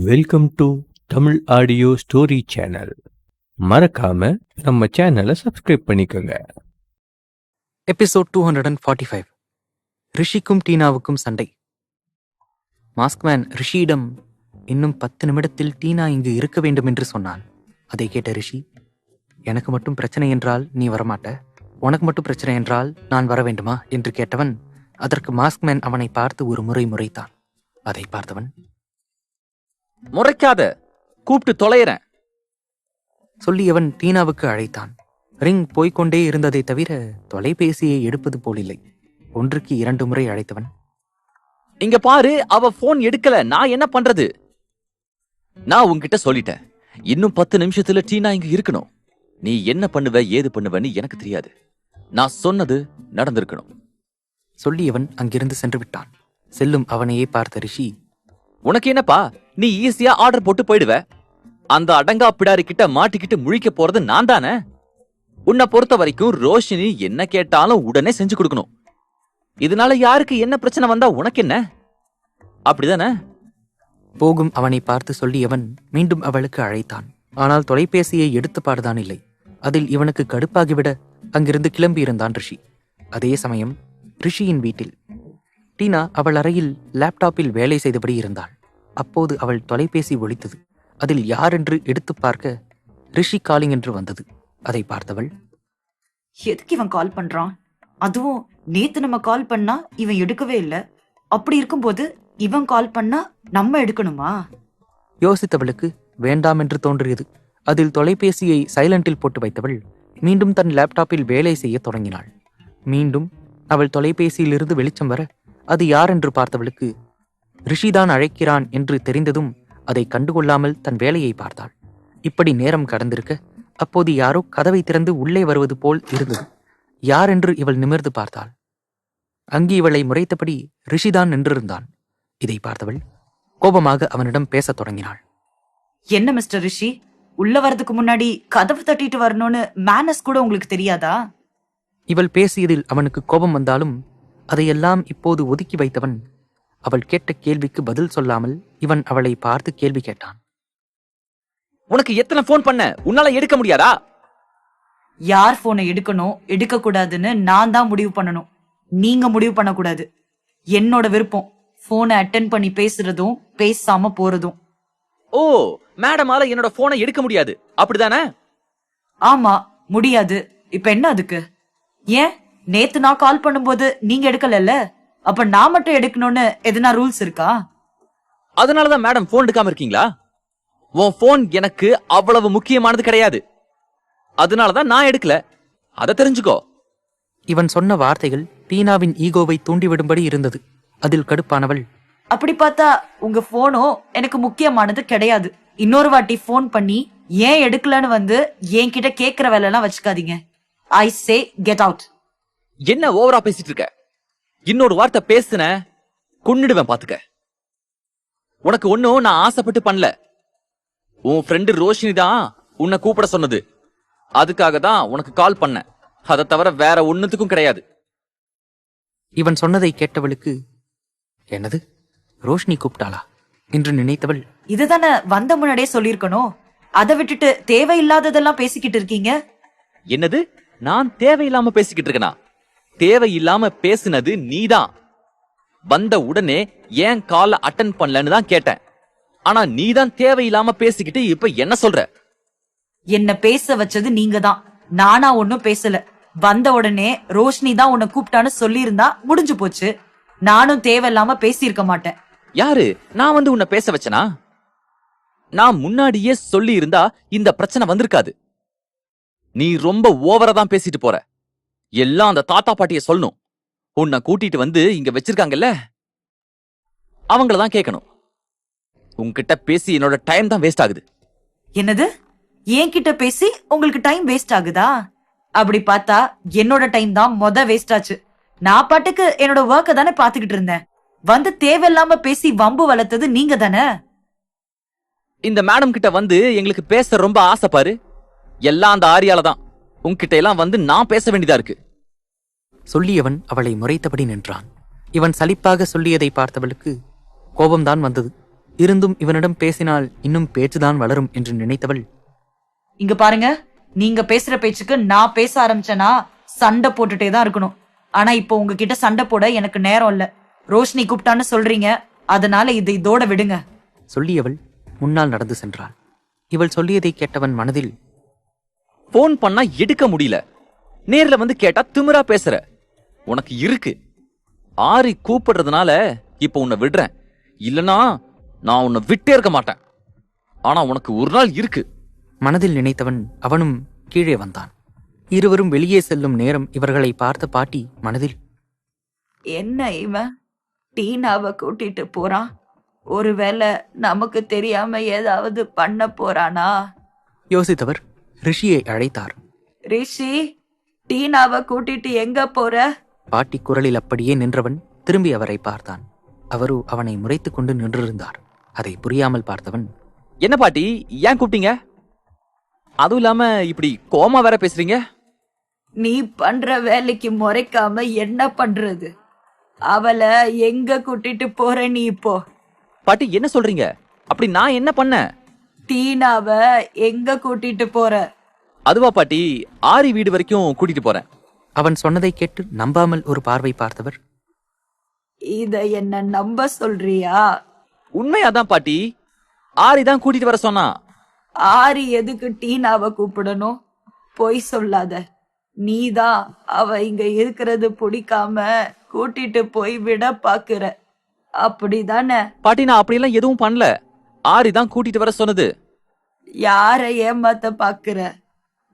Welcome to Tamil audio story channel. மறக்காம நம்ம சேனலை சப்ஸ்கிரைப் பண்ணிக்கோங்க. எபிசோட் 245. ரிஷிக்கும் டீனாவுக்கும் சண்டை. மாஸ்க்மேன் ரிஷியிடம் இன்னும் 10 நிமிடத்தில் டீனா இங்கு இருக்க வேண்டும் என்று சொன்னான். அதை கேட்ட ரிஷி, எனக்கு மட்டும் பிரச்சனை என்றால் நீ வரமாட்ட, உனக்கு மட்டும் பிரச்சனை என்றால் நான் வர வேண்டுமா என்று கேட்டவன், அதற்கு மாஸ்க்மேன் அவனை பார்த்து ஒரு முறை முறைத்தான். அதை பார்த்தவன், முறைக்காத, கூப்பிட்டு தொலைறேன் சொல்லியவன் டீனாவுக்கு அழைத்தான். ரிங் போய்கொண்டே இருந்ததை தவிர தொலைபேசியை எடுப்பது போலில்லை. 1க்கு 2 முறை அழைத்தவன், இங்க பாரு, அவ போன் எடுக்கல, நான் என்ன பண்றது? நான் உன்கிட்ட சொல்லிட்டேன், இன்னும் 10 நிமிஷத்துல டீனா இங்க இருக்கணும். நீ என்ன பண்ணுவ ஏது பண்ணுவன்னு எனக்கு தெரியாது. நான் சொன்னது நடந்திருக்கணும். சொல்லியவன் அங்கிருந்து சென்று விட்டான். செல்லும் அவனையே பார்த்த ரிஷி, உனக்கு என்னப்பா, நீ ஈஸியா ஆர்டர் போட்டு போயிடுவ. அந்த அடங்கா பிடாரி கிட்ட மாட்டிக்கிட்டு முழிக்க போறது நான் தானே. உன்னை பொறுத்த வரைக்கும் ரோஷினி என்ன கேட்டாலும் உடனே செஞ்சு கொடுக்கணும். இதனால யாருக்கு என்ன பிரச்சனை வந்தா உனக்கு என்ன? அப்படிதானே? போகும் அவனை பார்த்து சொல்லியவன் மீண்டும் அவளுக்கு அழைத்தான். ஆனால் தொலைபேசியை எடுத்து பாடுதான் இல்லை. அதில் இவனுக்கு கடுப்பாகிவிட அங்கிருந்து கிளம்பியிருந்தான் ரிஷி. அதே சமயம் ரிஷியின் வீட்டில் டீனா அவள் அறையில் லேப்டாப்பில் வேலை செய்தபடி இருந்தாள். அப்போது அவள் தொலைபேசி ஒலித்தது. அதில் யார் என்று எடுத்து பார்க்க ரிஷி காலிங் என்று வந்தது. அதை பார்த்தவள், எதுக்கு இவன் கால் பண்றான்? அதுவும் நேத்து நம்ம கால் பண்ணா இவன் எடுக்கவே இல்லை. அப்படி இருக்கும்போது இவன் கால் பண்ணா நம்ம எடுக்கணுமா? யோசித்தவளுக்கு வேண்டாம் என்று தோன்றியது. அதில் தொலைபேசியை சைலண்டில் போட்டு வைத்தவள் மீண்டும் தன் லேப்டாப்பில் வேலை செய்ய தொடங்கினாள். மீண்டும் அவள் தொலைபேசியிலிருந்து வெளிச்சம் வர அது யார் என்று பார்த்தவளுக்கு ரிஷிதான் அழைக்கிறான் என்று தெரிந்ததும் அதை கண்டுகொள்ளாமல் தன் வேலையை பார்த்தாள். இப்படி நேரம் கடந்திருக்க அப்போது யாரோ கதவை திறந்து உள்ளே வருவது போல் இருந்தது. யார் என்று இவள் நிமிர்ந்து பார்த்தாள். அங்கு இவளை முறைத்தபடி ரிஷிதான் நின்றிருந்தான். இதை பார்த்தவள் கோபமாக அவனிடம் பேசத் தொடங்கினாள். என்ன மிஸ்டர் ரிஷி, உள்ள வரதுக்கு முன்னாடி கதவு தட்டிட்டு வரணும்னு மேனஸ் கூட உங்களுக்கு தெரியாதா? இவள் பேசியதில் அவனுக்கு கோபம் வந்தாலும் அதையெல்லாம் இப்போது ஒதுக்கி வைத்தவன் அவள் கேட்ட கேள்விக்கு பதில் சொல்லாமல் இவன் அவளை பார்த்து கேள்வி கேட்டான். உனக்கு எத்தனை போன் பண்ண, உன்னால எடுக்க முடியாதா? யார் போனை எடுக்கணும் எடுக்க கூடாதுன்னு நான் தான் முடிவு பண்ணணும். நீங்க முடிவு பண்ணக்கூடாது. என்னோட விருப்பம் போனை அட்டென்ட் பண்ணி பேசுறதும் பேசாம போறதும். ஓ, மேடமால என்னோட போனை எடுக்க முடியாது, அப்படிதானே? ஆமா, முடியாது. இப்ப என்ன அதுக்கு? ஏன் நேத்து நான் கால் பண்ணும்போது நீங்க எடுக்கலல்ல, அப்ப நான் மட்டும் எடுக்கணும்னு எதுனா ரூல்ஸ் இருக்கா? அதனாலதான் மேடம் போன் எடுக்காம இருக்கீங்களா? உன் போன் எனக்கு அவ்வளவு முக்கியமானது கிடையாது, அதனாலதான் நான் எடுக்கல. அதை தெரிஞ்சுக்கோ. இவன் சொன்ன வார்த்தைகள் டீனாவின் ஈகோவை தூண்டிவிடும்படி இருந்தது. அதில் கடுப்பானவள், அப்படி பார்த்தா உங்க போனும் எனக்கு முக்கியமானது கிடையாது. இன்னொரு வாட்டி போன் பண்ணி ஏன் எடுக்கலன்னு வந்து என்கிட்ட கேக்குற வேலை எல்லாம் வச்சுக்காதீங்க. ஐ சே கெட் அவுட். என்ன ஓவரா பேசிட்டு இருக்க? இன்னொரு வார்த்தை பேசுன கொன்னுடுவேன் பாத்துக்க. உனக்கு ஒன்னும் நான் ஆசைப்பட்டு பண்ணல. உன் ஃப்ரெண்டு ரோஷினி தான் உன்னை கூப்பிட சொன்னது. அதுக்காக தான் உனக்கு கால் பண்ண. அதை தவிர வேற ஒண்ணுத்துக்கும் கிடையாது. இவன் சொன்னதை கேட்டவளுக்கு, என்னது, ரோஷினி கூப்பிட்டாளா என்று நினைத்தவள், இதுதானே வந்த முன்னாடியே சொல்லிருக்கணும். அதை விட்டுட்டு தேவையில்லாததெல்லாம் பேசிக்கிட்டு இருக்கீங்க. என்னது, நான் தேவையில்லாம பேசிக்கிட்டு இருக்கேனா? தேவையில்லாம பேசுனது நீதான். வந்த உடனே ஏன் கால அட்டன் பண்ணலன்னு தான் கேட்டேன். ஆனா நீதான் தேவையில்லாம பேசிக்கிட்டு இப்ப என்ன சொல்ற? என்ன பேச வச்சது நீங்க தான், நானா ஒன்னும் பேசல. வந்த உடனே ரோஷினி தான் உன்னை கூப்பிட்டான்னு சொல்லி இருந்தா முடிஞ்சு போச்சு. நானும் தேவையில்லாம பேசியிருக்க மாட்டேன். யாரு? நான் வந்து உன்னை பேச வச்சனா? நான் முன்னாடியே சொல்லி இருந்தா இந்த பிரச்சனை வந்திருக்காது. நீ ரொம்ப ஓவரா தான் பேசிட்டு போற. எல்லாம் அந்த தாத்தா பாட்டிய சொல்லணும். உன்னை கூட்டிட்டு வந்து இங்க வச்சிருக்காங்கல்ல, அவங்களதான் கேட்கணும். உன்கிட்ட பேசி என்னோட டைம் தான் வேஸ்ட் ஆகுது. என்னது, என்கிட்ட பேசி உங்களுக்கு டைம் வேஸ்ட் ஆகுதா? அப்படி பார்த்தா என்னோட டைம் தான் வேஸ்ட் ஆச்சு. நான் பாட்டுக்கு என்னோட ஒர்க்க தானே பாத்துக்கிட்டு இருந்தேன். வந்து தேவையில்லாம பேசி வம்பு வளர்த்தது நீங்க தானே. இந்த மேடம் கிட்ட வந்து எங்களுக்கு பேச ரொம்ப ஆசை பாரு. எல்லாம் அந்த ஆரியால தான். உன்கிட்ட எல்லாம் வந்து நான் பேச வேண்டியதா இருக்கு. சொல்லியவன் அவளை முறைத்தபடி நின்றான். இவன் சலிப்பாக சொல்லியதை பார்த்தவளுக்கு கோபம்தான் வந்தது. இருந்தும் இவனிடம் பேசினால் இன்னும் பேச்சுதான் வளரும் என்று நினைத்தவள், இங்க பாருங்க, நீங்க பேசுற பேச்சுக்கு நான் பேச ஆரம்பிச்சேனா சண்டை போட்டுட்டே தான் இருக்கணும். ஆனா இப்போ உங்ககிட்ட சண்டை போட எனக்கு நேரம் இல்ல. ரோஷினி கூப்பிட்டான்னு சொல்றீங்க, அதனால இதோட விடுங்க. சொல்லியவள் முன்னால் நடந்து சென்றாள். இவள் சொல்லியதை கேட்டவன் மனதில், போன் பண்ணா எடுக்க முடியல, நேர்ல வந்து கேட்டா திமிரா பேசுற, உனக்கு இருக்கு. ஆரி கூப்பிடுறதுனால இப்ப உன்னை விடுறேன், இல்லனா நான் உன்னை விட்டே இருக்க மாட்டேன். ஆனா உனக்கு ஒரு நாள் இருக்கு. மனதில் நினைத்தவன் அவனும் கீழே வந்தான். இருவரும் வெளியே செல்லும் நேரம் இவர்களை பார்த்த பாட்டி மனதில், என்ன இவன் டீனாவை கூட்டிட்டு போறான்? ஒருவேளை நமக்கு தெரியாம ஏதாவது பண்ண போறானா? யோசித்தவர் ரிஷியை அழைத்தார். ரிஷி, டீனாவை கூட்டிட்டு எங்க போற? பாட்டி குரலில் அப்படியே நின்றவன் திரும்பி அவரை பார்த்தான். அவரோ அவனை முறைத்துக் கொண்டு நின்றிருந்தார். அதை புரியாமல் பார்த்தவன், என்ன பாட்டி, ஏன் கூப்பிட்டீங்க? அதுவும் இல்லாம இப்படி கோமா வேற பேசுறீங்க. நீ பண்ற வேலைக்கு முறைக்காம என்ன பண்றது? அவளை எங்க கூட்டிட்டு போற நீ இப்போ? பாட்டி என்ன சொல்றீங்க? அப்படி நான் என்ன பண்ண? டீனாவை எங்க கூட்டிட்டு போற? அதுவா பாட்டி, ஆரி வீடு வரைக்கும் கூட்டிட்டு போறேன். அவன் சொன்னதை கேட்டு நம்பாமல் ஒரு பார்வை பார்த்தவர், இத என்ன நம்ப சொல்றியா? உண்மையாதான் பாட்டி, ஆரி தான் கூட்டிட்டு வர சொன்னா. ஆரி எதுக்கு டீனாவை கூப்பிடணும்? பொய் சொல்லாத. நீதான் அவ இங்க இருக்கிறது பிடிக்காம கூட்டிட்டு போய் விட பாக்குற, அப்படிதானே? பாட்டி நான் அப்படியெல்லாம் எதுவும் பண்ணல, ஆரி தான் கூட்டிட்டு வர சொன்னது. யார ஏமாத்த பாக்குற?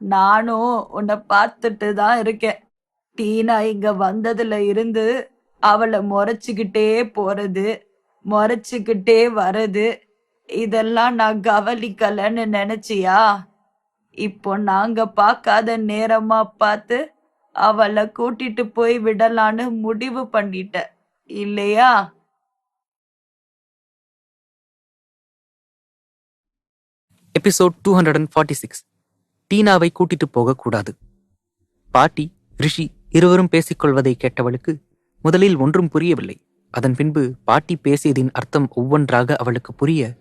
நானும் உன்னை பார்த்துட்டு தான் இருக்கேன். டீனா இங்க வந்ததுல இருந்து அவளை முறைச்சுக்கிட்டே போறது, முறைச்சுக்கிட்டே வர்றது, இதெல்லாம் நான் கவனிக்கலன்னு நினைச்சியா? இப்போ நாங்க பார்க்காத நேரமா பார்த்து அவளை கூட்டிட்டு போய் விடலான்னு முடிவு பண்ணிட்ட இல்லையா? எபிசோட் 246. டீனாவை கூட்டிட்டு போகக்கூடாது. பாட்டி ரிஷி இருவரும் பேசிக்கொள்வதை கேட்டவளுக்கு முதலில் ஒன்றும் புரியவில்லை. அதன் பின்பு பாட்டி பேசியதின் அர்த்தம் ஒவ்வொன்றாக அவளுக்கு புரிய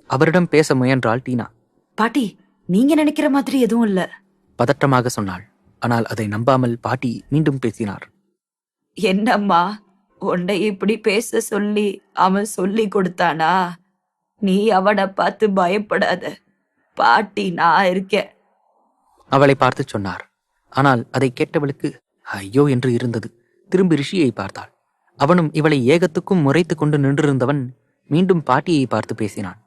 அவரிடம் பேச முயன்றாள் டீனா. பாட்டி, நீங்க நினைக்கிற மாதிரி எதுவும் இல்ல. பதற்றமாக சொன்னாள். ஆனால் அதை நம்பாமல் பாட்டி மீண்டும் பேசினார். என்னம்மா, உன்னை இப்படி பேச சொல்லி அவன் சொல்லி கொடுத்தானா? நீ அவனை பார்த்து பயப்படாத, பாட்டி நான் இருக்கேன். அவளை பார்த்து சொன்னார். ஆனால் அதை கேட்டவளுக்கு ஐயோ என்று இருந்தது. திரும்பி ரிஷியை பார்த்தாள். அவனும் இவளை ஏகத்துக்கும் முறைத்து கொண்டு நின்றிருந்தவன் மீண்டும் பாட்டியை பார்த்து பேசினான்.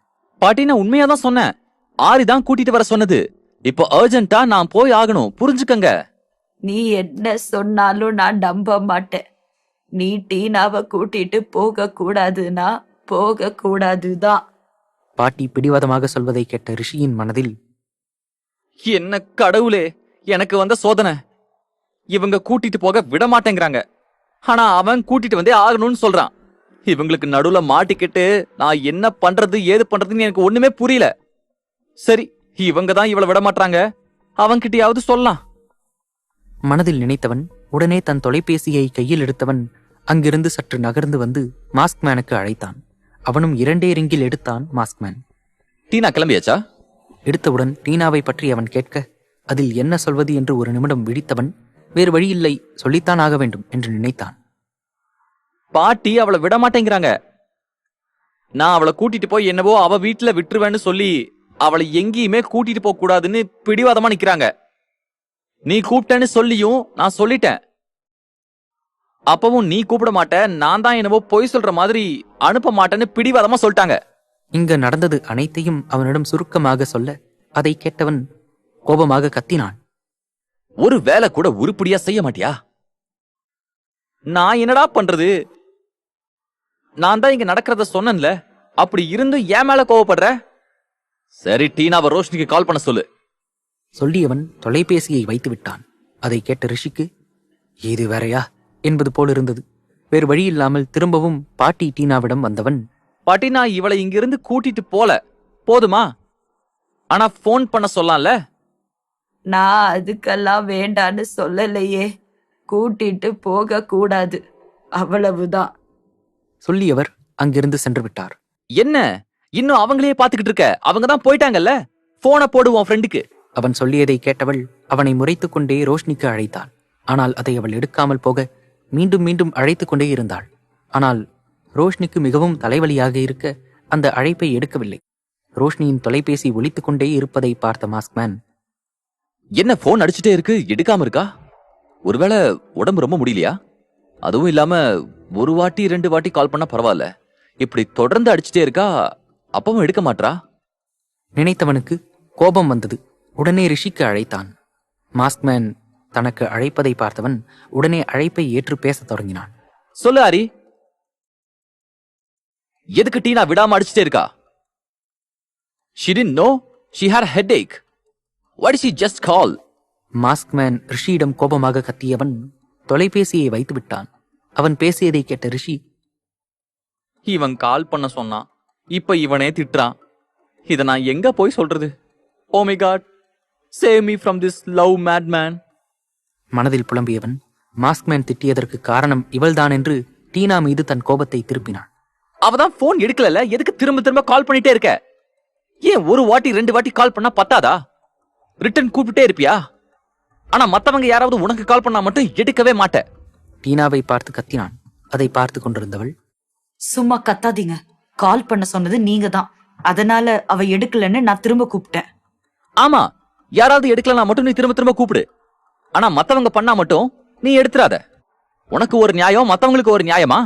பாட்டி நான் உண்மையாதான் சொன்னேன், ஆரி தான் கூட்டிட்டு வர சொன்னது. இப்போ அர்ஜென்ட்டா நான் போய் ஆகணும், புரிஞ்சுக்கங்க. நீ என்ன சொன்னாலும் நான் நம்ப மாட்டேன். நீ டீனாவை கூட்டிட்டு போக கூடாதுன்னா போக கூடாதுதான். பாட்டி பிடிவாதமாக சொல்வதை கேட்ட ரிஷியின் மனதில், என்ன கடவுளே, எனக்கு வந்த சோதனை. இவங்க கூட்டிட்டு போக விட மாட்டேங்கிறாங்க, ஆனா அவன் கூட்டிட்டு வந்தே ஆகணும்னு சொல்றான். இவங்களுக்கு நடுவுல மாட்டிக்கிட்டு நான் என்ன பண்றது ஏது பண்றதுன்னு எனக்கு ஒண்ணுமே புரியல. சரி, இவங்க தான் இவளை விட மாட்டாங்க, அவன்கிட்டயாவது சொல்லலாம். மனதில் நினைத்தவன் உடனே தன் தொலைபேசியை கையில் எடுத்தவன் அங்கிருந்து சற்று நகர்ந்து வந்து மாஸ்க்மேனுக்கு அழைத்தான். அவனும் 2 ரிங்கில் எடுத்தான். மாஸ்க்மேன் டீனா கிளம்பியாச்சா? எடுத்தவுடன் டீனாவை பற்றி அவன் கேட்க அதில் என்ன சொல்வது என்று ஒரு நிமிடம் விழித்தவன் வேறு வழியில்லை, சொல்லித்தான் ஆக வேண்டும் என்று நினைத்தான். பாட்டி அவளை விட மாட்டேங்கிறாங்க. நான் அவளை கூட்டிட்டு போய் என்னவோ அவ வீட்டுல விட்டுருவேன்னு சொல்லி அவளை எங்கேயுமே கூட்டிட்டு போக கூடாதுன்னு பிடிவாதமா நிக்கிறாங்க. நீ கூப்பிட்டேன்னு சொல்லியும் நான் சொல்லிட்டேன். அப்பவும் நீ கூப்பிட மாட்ட, நான் தான் என்னவோ பொய் சொல்ற மாதிரி அனுப்ப மாட்டேன்னு பிடிவாதமா சொல்லிட்டாங்க. இங்க நடந்தது அனைத்தையும் அவனிடம் சுருக்கமாக சொல்ல அதை கேட்டவன் கோபமாக கத்தினான். ஒரு வேலை கூட உருப்படியா செய்ய மாட்டியா? நான் என்னடா பண்றது? நான் தான் இங்க நடக்கிறத சொன்னேன்ல, அப்படி இருந்தும் ஏன் மேல கோவப்படுற? சரி, டீனாவை ரோஷினிக்கு கால் பண்ண சொல்லு. சொல்லியவன் தொலைபேசியை வைத்து விட்டான். அதை கேட்ட ரிஷிக்கு இது வேறையா என்பது போலிருந்தது. வேறு வழியில்லாமல் திரும்பவும் பாட்டி டீனாவிடம் வந்தவன், பாட்டி நான் இவளை இங்கிருந்து கூட்டிட்டு போல, போதுமா? ஆனா போன் பண்ண சொல்லலாம்ல. நான் அதுக்கெல்லாம் வேண்டான்னு சொல்லலையே. கூட்டிட்டு போக கூடாது, அவ்வளவுதான். சொல்லியவர் அங்கிருந்து சென்று விட்டார். என்ன இன்னும் அவங்களையே பாத்துக்கிட்டு இருக்க? அவங்க தான் போயிட்டாங்கல்ல. போனை போடு உன் ஃப்ரெண்டுக்கு. அவன் சொல்லியதை கேட்டவள் அவனை முறைத்துக் கொண்டே ரோஷினிக்கு அழைத்தாள். ஆனால் அதை அவள் எடுக்காமல் போக மீண்டும் மீண்டும் அழைத்துக் கொண்டே இருந்தாள். ஆனால் ரோஷினிக்கு மிகவும் தலைவலியாக இருக்க அந்த அழைப்பை எடுக்கவில்லை. ரோஷினியின் தொலைபேசி ஒலித்துக் கொண்டே இருப்பதை பார்த்த மாஸ்க்மேன், என்ன போன் அடிச்சுட்டே இருக்கு, எடுக்காம இருக்கா? ஒருவேளை உடம்பு ரொம்ப முடியலையா? அதுவும் இல்லாம ஒரு வாட்டி 2 வாட்டி கால் பண்ணா பரவாயில்ல, இப்படி தொடர்ந்து அடிச்சுட்டே இருக்கா, அப்பவும் எடுக்க மாட்றா. நினைத்தவனுக்கு கோபம் வந்தது. உடனே ரிஷிக்கு அழைத்தான். மாஸ்க்மேன் தனக்கு அழைப்பதை பார்த்தவன் உடனே அழைப்பை ஏற்று பேசத் தொடங்கினான். சொல்லு ஹரி, எதுக்கு டீனா விடாம அடிச்சுட்டே இருக்கா? She didn't know she had a headache. Why did she just call? Maskman ரிஷியிடம் கோபமாக கத்தியவன் தொலைபேசியை வைத்து விட்டான். அவன் பேசியதை கேட்ட ரிஷி, இவன் கால் பண்ண சொன்னான், இப்ப இவனே திட்டுறான். இத நான் எங்க போய் சொல்றது? Oh my God, save me from this love madman. மனதில் புலம்பியவன் மாஸ்க்மேன் திட்டியதற்கு காரணம் இவள்தான் என்று டீனா மீது தன் கோபத்தை திருப்பினான். அவதான் போன் எடுக்கல, எதுக்கு திரும்ப திரும்ப கால் பண்ணிட்டே இருக்க? ஏன் ஒரு வாட்டி 2 வாட்டி கால் பண்ணா பத்தாதா? ரிட்டன் கூப்பிட்டே இருப்பியா? ஆனா மத்தவங்க யாராவது உனக்கு கால் பண்ணா மட்டும் எடுக்கவே மாட்ட. டீனாவை பார்த்து கத்தினான். அதை பார்த்து கொண்டிருந்தவள், சும்மா கத்தாதீங்க. கால் பண்ண சொன்னது நீங்க தான். அதனால அவ எடுக்கலன்னு நான் திரும்ப கூப்பிட்டேன். ஆமா, யாராவது எடுக்கலனா மட்டும் நீ திரும்ப திரும்ப கூப்பிடு. ஆனா மத்தவங்க பண்ணா மட்டும் நீ எடுத்துறாத. உனக்கு ஒரு நியாயம், மத்தவங்களுக்கு ஒரு நியாயமா?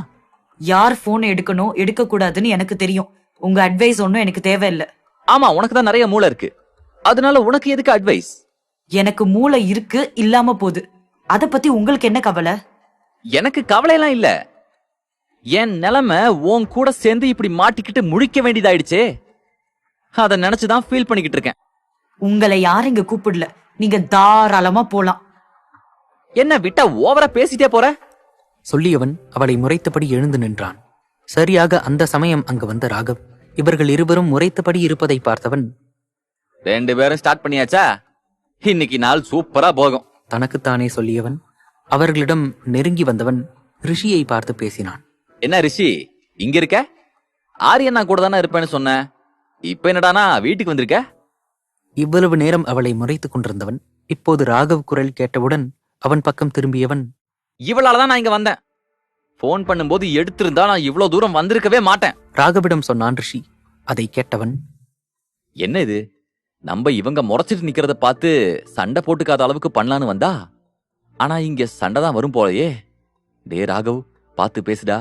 யார் போன் எடுக்கணும் எடுக்க கூடாதுன்னு எனக்கு தெரியும். உங்க அட்வைஸ் ஒன்னும் எனக்கு தேவையில்லை. ஆமா, உனக்கு தான் நிறைய மூளை இருக்கு. அதனால உனக்கு எதுக்கு அட்வைஸ்? எனக்கு மூளை இருக்கு, இல்லாம போகுது. அத பத்தி உங்களுக்கு என்ன கவலை? எனக்கு கவலை எல்லாம் இல்ல. என் நிலைமை உன் கூட சேர்ந்து இப்படி மாட்டிக்கிட்டு முழிக்க வேண்டியதாயிடுச்சே, அத நினைச்சுதான் ஃபீல் பண்ணிக்கிட்டு இருக்கேன். உங்களை யாரும் இங்க கூப்பிடல. நீங்க தாராளமா போலாம். என்ன விட்டா ஓவரா பேசிட்டே போற? சொல்லியவன் அவளை முறைத்தபடி எழுந்து நின்றான். சரியாக அந்த சமயம் அங்கு வந்த ராகவ் இவர்கள் இருவரும் முறைத்தபடி இருப்பதை பார்த்தவன், 2 பேரும் ஸ்டார்ட் பண்ணியாச்சா? இன்னைக்கு நாள் சூப்பரா போகும். தனக்குத்தானே சொல்லியவன் அவர்களிடம் நெருங்கி வந்தவன் ரிஷியை பார்த்து பேசினான். என்ன ரிஷி, இங்க இருக்க? ஆரியண்ணா கூட தானே இருப்பேன்னு சொன்ன, இப்ப என்னடானா வீட்டுக்கு வந்திருக்க? இவ்வளவு நேரம் அவளை முறைத்துக் கொண்டிருந்தவன் இப்போது ராகவ் குரல் கேட்டவுடன் அவன் பக்கம் திரும்பியவன், இவளாலதான் நான் இங்க வந்தேன். போன் பண்ணும்போது எடுத்திருந்தா நான் இவ்வளவு தூரம் வந்திருக்கவே மாட்டேன். ராகவிடம் சொன்னான் ரிஷி. அதை கேட்டவன், என்ன இது, நம்ம இவங்க முறைச்சிட்டு நிக்கிறத பார்த்து சண்டை போட்டுக்காத அளவுக்கு பண்ணலான்னு வந்தா, ஆனா இங்க சண்டை தான் வரும் போலயே. டே ராகவ், பார்த்து பேசுடா,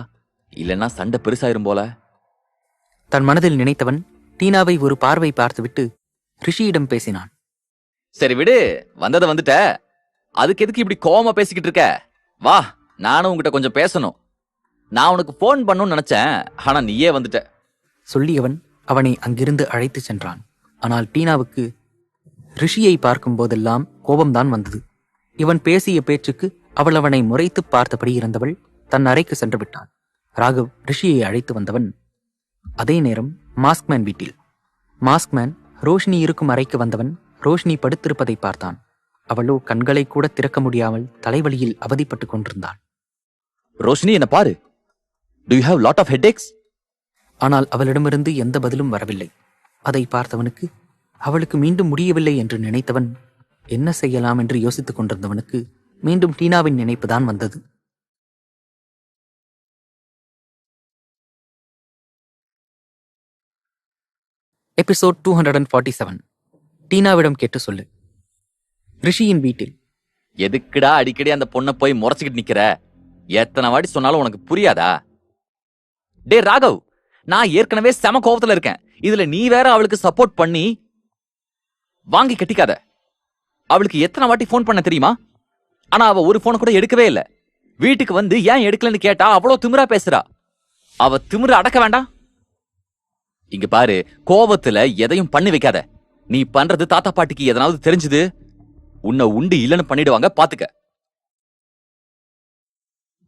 இல்லன்னா சண்டை பெருசாயிரும் போல. தன் மனதில் நினைத்தவன் டீனாவை ஒரு பார்வை பார்த்துவிட்டு ரிஷியிடம் பேசினான். சரி விடு, வந்தத வந்துட்ட, அதுக்கு எதுக்கு இப்படி கோவமா பேசிக்கிட்டு இருக்க? வா, நானும் உங்ககிட்ட கொஞ்சம் பேசணும். நான் உனக்கு போன் பண்ணணும்னு நினைச்சேன், ஆனா நீயே வந்துட்ட. சொல்லியவன் அவனை அங்கிருந்து அழைத்து சென்றான். ஆனால் டீனாவுக்கு ரிஷியை பார்க்கும் போதெல்லாம் கோபம்தான் வந்தது. இவன் பேசிய பேச்சுக்கு அவள் அவனை முறைத்து பார்த்தபடி இருந்தவள் தன் அறைக்கு சென்று விட்டான். ராகவ் ரிஷியை அழைத்து வந்தவன் அதே நேரம் மாஸ்க்மேன் வீட்டில். மாஸ்க்மேன் ரோஷினி இருக்கும் அறைக்கு வந்தவன் ரோஷினி படுத்திருப்பதை பார்த்தான். அவளோ கண்களை கூட திறக்க முடியாமல் தலைவலியில் அவதிப்பட்டுக் கொண்டிருந்தாள். ரோஷினி, என்ன பாரு. Do you have lot of headaches? ஆனால் அவளிடமிருந்து எந்த பதிலும் வரவில்லை. அதை பார்த்தவனுக்கு அவளுக்கு மீண்டும் முடியவில்லை என்று நினைத்தவன் என்ன செய்யலாம் என்று யோசித்துக் கொண்டிருந்தவனுக்கு மீண்டும் டீனாவின் நினைப்புதான் வந்தது. எபிசோட் 247. டீனாவிடம் கேட்டு சொல்லு. ரிஷியின் வீட்டில். எதுக்குடா அடிக்கடி அந்த பொண்ணை போய் முறைச்சிக்கிட்டு நிக்கிற? எத்தனை வாட்டி சொன்னாலும் உனக்கு புரியாதா? டே ராகவ், நான் ஏற்கனவே செம கோபத்துல இருக்கேன். இதுல நீ வேற அவளுக்கு சப்போர்ட் பண்ணி வாங்கி கட்டிக்காத. அவளுக்கு எத்தனை வாட்டி போன் பண்ண தெரியுமா? ஆனா அவ ஒரு போனை கூட எடுக்கவே இல்ல. வீட்டுக்கு வந்து ஏன் எடுக்கலன்னு கேட்டா அவ்வளவு திமிரா பேசுறா. அவ திமிர அடக்க வேண்டாம். இங்க பாரு, கோபத்துல எதையும் பண்ணி வைக்காத. நீ பண்றது தாத்தா பாட்டிக்கு எதனாவது தெரிஞ்சது, உன்னை உண்டு இல்லன்னு பண்ணிடுவாங்க, பாத்துக்க.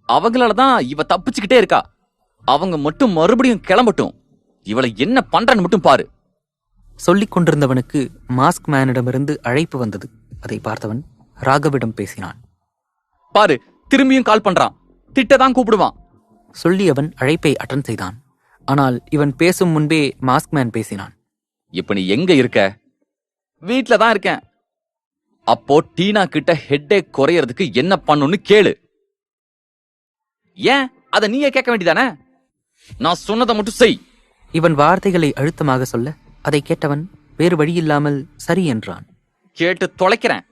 அவங்களாலதான் இவ தப்பிச்சுக்கிட்டே இருக்கா. அவங்க மட்டும் மறுபடியும் கிளம்பட்டும். இவளை என்ன பண்றன்னு மட்டும் பாரு. சொல்லிக் கொண்டிருந்தவனுக்கு மாஸ்க் மேனிடமிருந்து அழைப்பு வந்தது. அதை பார்த்தவன் ராகவிடம் பேசினான். பாரு, திரும்பியும் கால் பண்றான். திட்டதான் கூப்பிடுவான். சொல்லி அவன் அழைப்பை அட்டன் செய்தான். ஆனால் இவன் பேசும் முன்பே மாஸ்க்மேன் பேசினான். இப்ப நீ எங்க இருக்க? வீட்ல தான் இருக்கேன். அப்போ டீனா கிட்ட ஹெட்டேக் குறையறதுக்கு என்ன பண்ணுன்னு கேளு. ஏன் அத நீயே கேட்க வேண்டியதானே? நான் சொன்னதை மட்டும் செய். இவன் வார்த்தைகளை அழுத்தமாக சொல்ல அதை கேட்டவன் வேறு வழியில்லாமல் சரி என்றான். கேட்டு தொலைக்கிறேன்.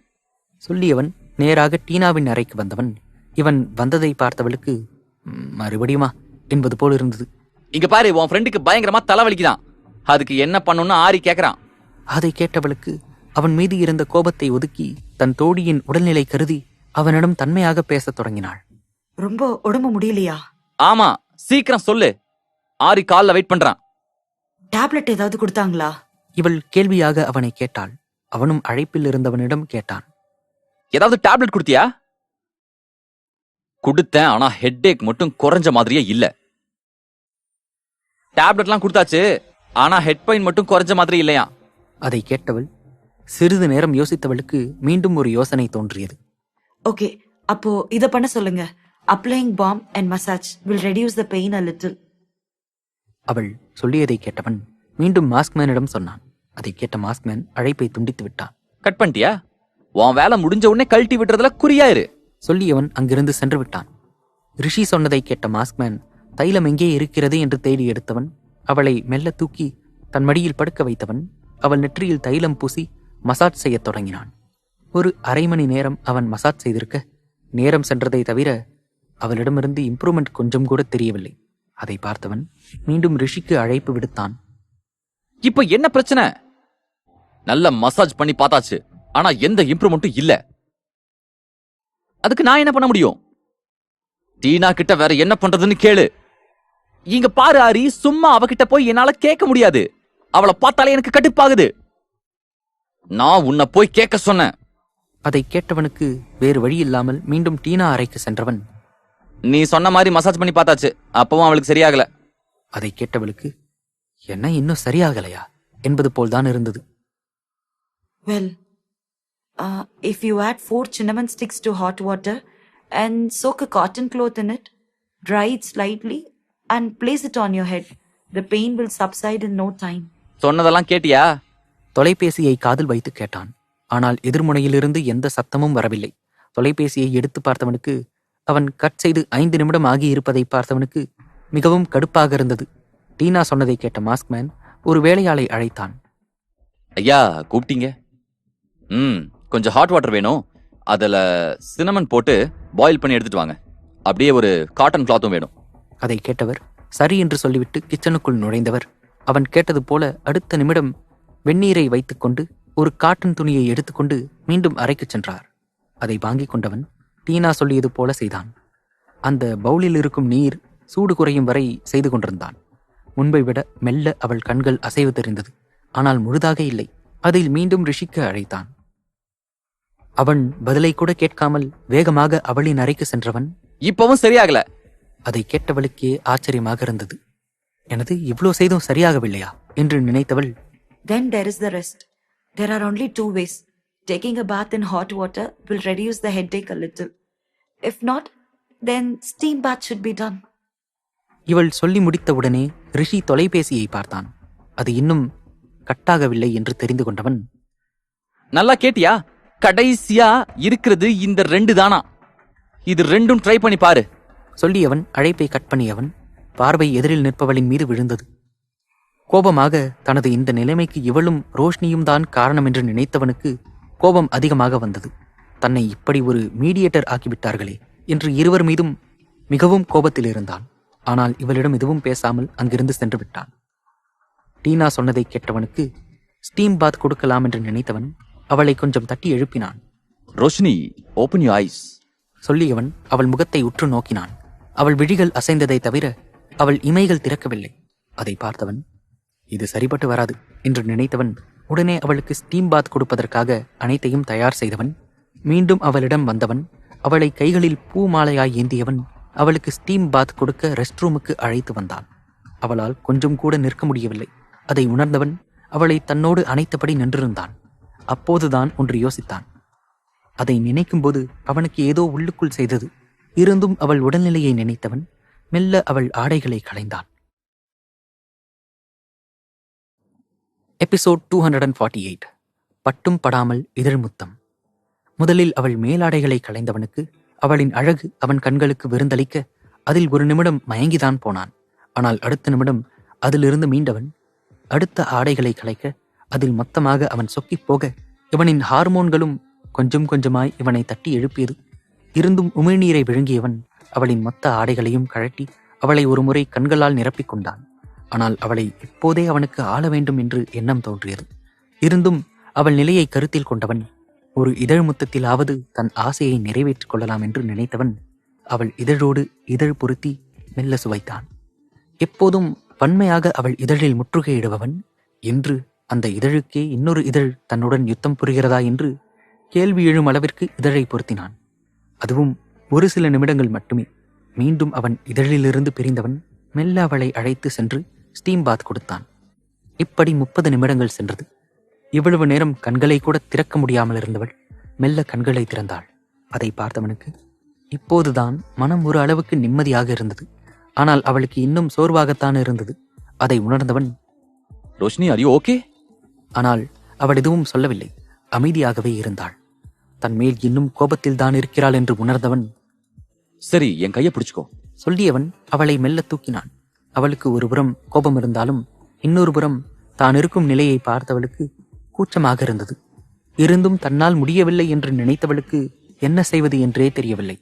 சொல்லியவன் நேராக டீனாவின் அறைக்கு வந்தவன். இவன் வந்ததை பார்த்தவளுக்கு மறுபடியுமா என்பது போல் இருந்தது. இங்க பாரு, உன் ஃப்ரெண்டுக்கு பயங்கரமா தலைவலிக்குதான். அதுக்கு என்ன பண்ணுன்னு ஆரி கேக்குறான். அதை கேட்டவளுக்கு அவன் மீது இருந்த கோபத்தை ஒதுக்கி தன் தோழியின் உடல்நிலை கருதி அவனிடம் தன்மையாக பேசத் தொடங்கினாள். ரொம்ப உடம்பு முடியலையா? ஆமா, சீக்கிரம் சொல்லு. ஆரி கால்ல வெயிட் பண்றான். டேப்லெட் ஏதாவது கொடுத்தாங்களா? இவள் கேள்வியாக அவனை கேட்டாள். அவனும் அழைப்பில் இருந்தவனிடம் கேட்டான். ஏதாவது டேப்லெட் கொடுத்தியா? கொடுத்தேன், ஆனா ஹெட்டேக் மட்டும் குறைஞ்ச மாதிரியே இல்ல. டேப்லெட்லாம் கொடுத்தாச்சு, ஆனா ஹெட் பெயின் மட்டும் குறைஞ்ச மாதிரி இல்லையா? அதை கேட்டவள் சிறிது நேரம் யோசித்தவளுக்கு மீண்டும் ஒரு யோசனை தோன்றியது. ஓகே, அப்போ இத பண்ண சொல்லுங்க. Applying balm and massage will reduce the pain a little. அவள் சொல்லியதை கேட்டவன் மீண்டும் மாஸ்க்மேனிடம் சொன்னான். அதை கேட்ட மாஸ்க்மேன் அழைப்பை துண்டித்து விட்டான். கட் பண்ணிட்டியா? உன் வேலை முடிஞ்ச உடனே கழட்டி விட்டுறதுல குறியாயிரு. சொல்லியவன் அங்கிருந்து சென்று விட்டான். ரிஷி சொன்னதை கேட்ட மாஸ்க்மேன் தைலம் எங்கே இருக்கிறது என்று தேடி எடுத்தவன். அவளை மெல்ல தூக்கி தன் மடியில் படுக்க வைத்தவன். அவள் நெற்றியில் தைலம் பூசி மசாஜ் செய்யத் தொடங்கினான். ஒரு அரை மணி நேரம் அவன் மசாஜ் செய்திருக்க நேரம் சென்றதை தவிர அவளிடமிருந்து இம்ப்ரூவ்மெண்ட் கொஞ்சம் கூட தெரியவில்லை. அதை பார்த்தவன் மீண்டும் ரிஷிக்கு அழைப்பு விடுத்தான். இப்ப என்ன பிரச்சனை? நல்ல மசாஜ் பண்ணி பார்த்தாச்சு, ஆனா எந்த இம்ப்ரூவ்மெண்ட்டும் இல்ல. அதுக்கு நான் என்ன பண்ண முடியும்? டீனா கிட்ட வேற என்ன பண்றதுன்னு கேளு. இங்க பாரு ஆரி, சும்மா அவகிட்ட போய் என்னால கேட்க முடியாது. அவளை பார்த்தாலே எனக்கு கடுப்பாகுது. நான் உன்னை போய் கேட்க சொன்னேன். அதை கேட்டவனுக்கு வேறு வழி இல்லாமல் மீண்டும் டீனா அறைக்கு சென்றவன். நீ சொன்ன மாதிரி மசாஜ் பண்ணி பார்த்தாச்சு, அப்பவும் அவளுக்கு சரியாகல. அதை கேட்டவளுக்கு என்ன இன்னும் சரியாகலையா என்பது போல்தான் இருந்தது. Well, if you add 4 cinnamon sticks to hot water and soak a cotton cloth in it, dry it slightly and place it on your head, the pain will subside in no time. சொன்னதெல்லாம் கேட்டியா? தொலைபேசியை காதில் வைத்து கேட்டான். ஆனால் எதிர்முனையிலிருந்து எந்த சத்தமும் வரவில்லை. தொலைபேசியை எடுத்து பார்த்தவனுக்கு அவன் கட் செய்து 5 நிமிடம் ஆகி இருப்பதை பார்த்தவனுக்கு மிகவும் கடுப்பாக இருந்தது. டீனா சொன்னதை கேட்ட மாஸ்க்மேன் ஒரு வேலையாளை அழைத்தான். ஐயா, கூப்பிட்டீங்க? கொஞ்சம் ஹாட் வாட்டர் வேணும். அதுல சினமன் போட்டு பாயில் பண்ணி எடுத்துட்டு வாங்க. அப்படியே ஒரு காட்டன் கிளாத்தும் வேணும். அதை கேட்டவர் சரி என்று சொல்லிவிட்டு கிச்சனுக்குள் நுழைந்தவர் அவன் கேட்டது போல அடுத்த நிமிடம் வெந்நீரை வைத்துக்கொண்டு ஒரு காட்டன் துணியை எடுத்துக்கொண்டு மீண்டும் அறைக்கு சென்றார். அதை வாங்கி கொண்டவன் டீனா சொல்லியது போல செய்தான். அந்த பவுலில் இருக்கும் நீர் சூடு குறையும் வரை செய்து கொண்டிருந்தான். முன்பை விட மெல்ல அவள் கண்கள் அசைவு தெரிந்தது. ஆனால் முழுதாக இல்லை. அதில் மீண்டும் ரிஷிக்கு அழைத்தான். அவன் பதிலை கூட கேட்காமல் வேகமாக அவளின் அறைக்கு சென்றவன் இப்பவும் சரியாகல. அதை கேட்டவளுக்கே ஆச்சரியமாக இருந்தது. எனது இவ்வளோ செய்தும் சரியாகவில்லையா என்று நினைத்தவள், Then there is the rest. There are only 2 ways. Taking a bath in hot water will reduce the headache a little. If not, then steam bath should be done. இவள் சொல்லி முடித்தவுடனே ரிஷி தொலைபேசியை பார்த்தான். அது இன்னும் கட்டாகவில்லை என்று தெரிந்து கொண்டவன், நல்லா கேட்டியா? கடைசியா இருக்கிறது இந்த 2 தானா? இது 2ம் ட்ரை பண்ணி பாரு. சொல்லியவன் அழைப்பை கட் பண்ணியவன் பார்வை எதிரில் நிற்பவளின் மீது விழுந்தது. கோபமாக தனது இந்த நிலைமைக்கு இவளும் ரோஷினியும் தான் காரணம் என்று நினைத்தவனுக்கு கோபம் அதிகமாக வந்தது. தன்னை இப்படி ஒரு மீடியேட்டர் ஆக்கிவிட்டார்களே என்று இருவர் மீதும் மிகவும் கோபத்தில் இருந்தான். ஆனால் இவளிடம் எதுவும் பேசாமல் அங்கிருந்து சென்று விட்டான். டீனா சொன்னதை கேட்டவனுக்கு ஸ்டீம் பாத் கொடுக்கலாம் என்று நினைத்தவன் அவளை கொஞ்சம் தட்டி எழுப்பினான். Roshini, open you eyes. சொல்லியவன் அவள் முகத்தை உற்று நோக்கினான். அவள் விழிகள் அசைந்ததை தவிர அவள் இமைகள் திறக்கவில்லை. அதை பார்த்தவன் இது சரிபட்டு வராது என்று நினைத்தவன் உடனே அவளுக்கு ஸ்டீம் பாத் கொடுப்பதற்காக அனைத்தையும் தயார் செய்தவன். மீண்டும் அவளிடம் வந்தவன் அவளை கைகளில் பூ மாலையாய் ஏந்தியவன் அவளுக்கு ஸ்டீம் பாத் கொடுக்க ரெஸ்ட் ரூமுக்கு அழைத்து வந்தான். அவளால் கொஞ்சம் கூட நிற்க முடியவில்லை. அதை உணர்ந்தவன் அவளை தன்னோடு அணைத்தபடி நின்றிருந்தான். அப்போதுதான் ஒன்று யோசித்தான். அதை நினைக்கும்போது அவனுக்கு ஏதோ உள்ளுக்குள் செய்தது. இருந்தும் அவள் உடல்நிலையை நினைத்தவன் மெல்ல அவள் ஆடைகளை களைந்தான். எபிசோட் 248. பட்டும் படாமல் இதழ் முத்தம். முதலில் அவள் மேலாடைகளை களைந்தவனுக்கு அவளின் அழகு அவன் கண்களுக்கு விருந்தளிக்க அதில் ஒரு நிமிடம் மயங்கிதான் போனான். ஆனால் அடுத்த நிமிடம் அதிலிருந்து மீண்டவன் அடுத்த ஆடைகளை களைக்க அதில் மொத்தமாக அவன் சொக்கிப் போக இவனின் ஹார்மோன்களும் கொஞ்சம் கொஞ்சமாய் இவனை தட்டி எழுப்பியது. இருந்தும் உமிழ்நீரை விழுங்கியவன் அவளின் மொத்த ஆடைகளையும் கழட்டி அவளை ஒரு முறை கண்களால் நிரப்பிக் கொண்டான். ஆனால் அவளை இப்போதே அவனுக்கு ஆள வேண்டும் என்று எண்ணம் தோன்றியது. இருந்தும் அவள் நிலையை கருத்தில் கொண்டவன் ஒரு இதழ் முத்தத்திலாவது தன் ஆசையை நிறைவேற்றிக் கொள்ளலாம் என்று நினைத்தவன் அவள் இதழோடு இதழ் பொருத்தி மெல்ல சுவைத்தான். எப்போதும் வன்மையாக அவள் இதழில் முற்றுகையிடுபவன் இன்று அந்த இதழுக்கே இன்னொரு இதழ் தன்னுடன் யுத்தம் புரிகிறதா என்று கேள்வி எழும் அளவிற்கு இதழை பொருத்தினான். அதுவும் ஒரு சில நிமிடங்கள் மட்டுமே. மீண்டும் அவன் இதழிலிருந்து பிரிந்தவன் மெல்ல அவளை அழைத்து சென்று ஸ்டீம் பாத் கொடுத்தான். இப்படி 30 நிமிடங்கள் சென்றது. இவ்வளவு நேரம் கண்களை கூட திறக்க முடியாமல் இருந்தவள் மெல்ல கண்களை திறந்தாள். அதை பார்த்தவனுக்கு இப்போதுதான் மனம் ஒரு அளவுக்கு நிம்மதியாக இருந்தது. ஆனால் அவளுக்கு இன்னும் சோர்வாகத்தான் இருந்தது. அதை உணர்ந்தவன், ரோஷினி, ஆர் யூ ஓகே? ஆனால் அவள் எதுவும் சொல்லவில்லை. அமைதியாகவே இருந்தாள். தன் மேல் இன்னும் கோபத்தில் தான் இருக்கிறாள் என்று உணர்ந்தவன், சரி, என் கையை பிடிச்சுக்கோ சொல்லியவன் அவளை மெல்ல தூக்கினான். அவளுக்கு ஒரு புறம் கோபம் இருந்தாலும் இன்னொரு புறம் தான் இருக்கும் நிலையை பார்த்தவளுக்கு கூச்சமாக இருந்தது. இருந்தும் தன்னால் முடியவில்லை என்று நினைத்தவளுக்கு என்ன செய்வது என்றே தெரியவில்லை.